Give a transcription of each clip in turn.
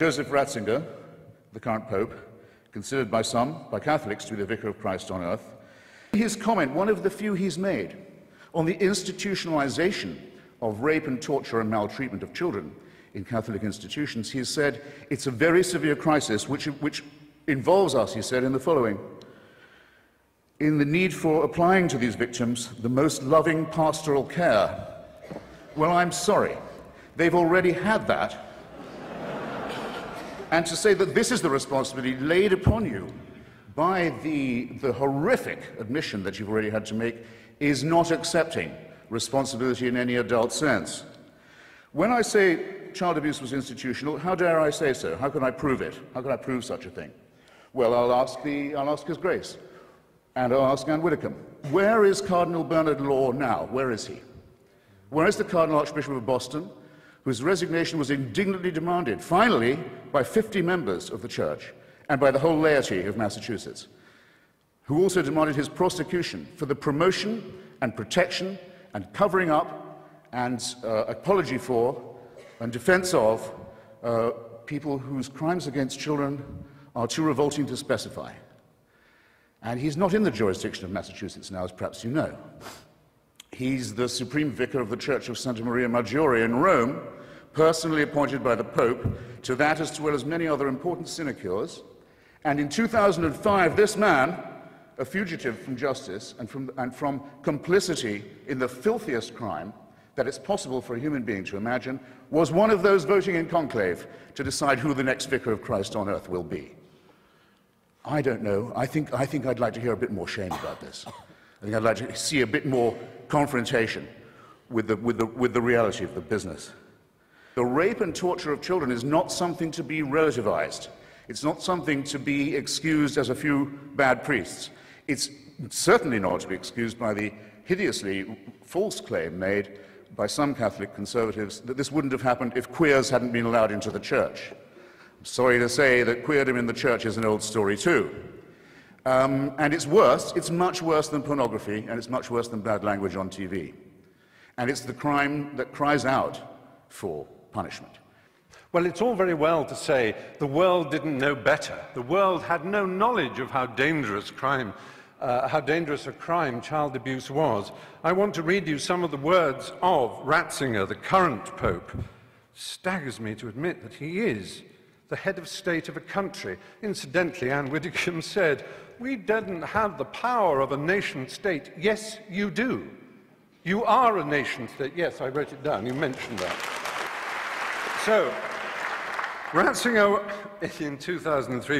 Joseph Ratzinger, the current Pope, considered by some, by Catholics, to be the Vicar of Christ on earth, his comment, one of the few he's made, on the institutionalization of rape and torture and maltreatment of children in Catholic institutions, he said, it's a very severe crisis which involves us, he said, in the following: in the need for applying to these victims the most loving pastoral care. Well, I'm sorry, they've already had that. And to say that this is the responsibility laid upon you by the horrific admission that you've already had to make is not accepting responsibility in any adult sense. When I say child abuse was institutional, how dare I say so? How can I prove it? How can I prove such a thing? Well, I'll ask His Grace, and I'll ask Anne Widdecombe. Where is Cardinal Bernard Law now? Where is he? Where is the Cardinal Archbishop of Boston, whose resignation was indignantly demanded, finally, by 50 members of the Church and by the whole laity of Massachusetts, who also demanded his prosecution for the promotion and protection and covering up and apology for and defense of people whose crimes against children are too revolting to specify. And he's not in the jurisdiction of Massachusetts now, as perhaps you know. He's the Supreme Vicar of the Church of Santa Maria Maggiore in Rome, personally appointed by the Pope to that as well as many other important sinecures. And in 2005, this man, a fugitive from justice and from complicity in the filthiest crime that it's possible for a human being to imagine, was one of those voting in conclave to decide who the next Vicar of Christ on earth will be. I don't know. I think I'd like to hear a bit more shame about this. I think I'd like to see a bit more confrontation with the reality of the business. The rape and torture of children is not something to be relativized. It's not something to be excused as a few bad priests. It's certainly not to be excused by the hideously false claim made by some Catholic conservatives that this wouldn't have happened if queers hadn't been allowed into the church. I'm sorry to say that queerdom in the church is an old story too. And it's worse, it's much worse than pornography, and it's much worse than bad language on TV. And it's the crime that cries out for punishment. Well, it's all very well to say the world didn't know better. The world had no knowledge of how dangerous a crime child abuse was. I want to read you some of the words of Ratzinger, the current Pope. It staggers me to admit that he is the head of state of a country. Incidentally, Anne Widdecombe said, "We didn't have the power of a nation-state." Yes, you do. You are a nation-state. Yes, I wrote it down. You mentioned that. So, Ratzinger, in 2003,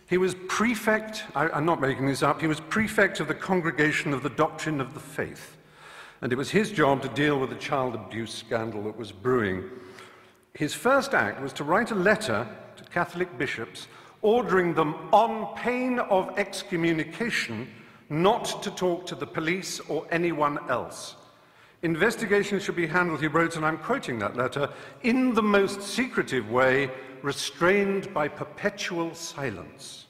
he was prefect, I'm not making this up, he was prefect of the Congregation of the Doctrine of the Faith. And it was his job to deal with the child abuse scandal that was brewing. His first act was to write a letter to Catholic bishops ordering them, on pain of excommunication, not to talk to the police or anyone else. Investigations should be handled, he wrote, and I'm quoting that letter, in the most secretive way, restrained by perpetual silence.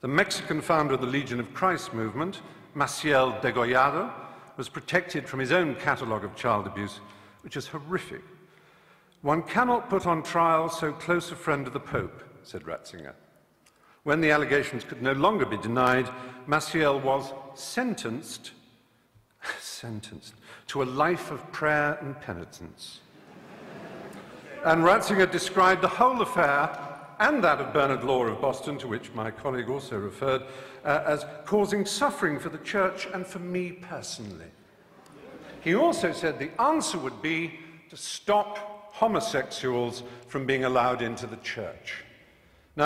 The Mexican founder of the Legion of Christ movement, Maciel Degollado, was protected from his own catalogue of child abuse, which is horrific. One cannot put on trial so close a friend of the Pope, said Ratzinger. When the allegations could no longer be denied, Maciel was sentenced to a life of prayer and penitence. And Ratzinger described the whole affair, and that of Bernard Law of Boston, to which my colleague also referred, as causing suffering for the Church and for me personally. He also said the answer would be to stop homosexuals from being allowed into the Church.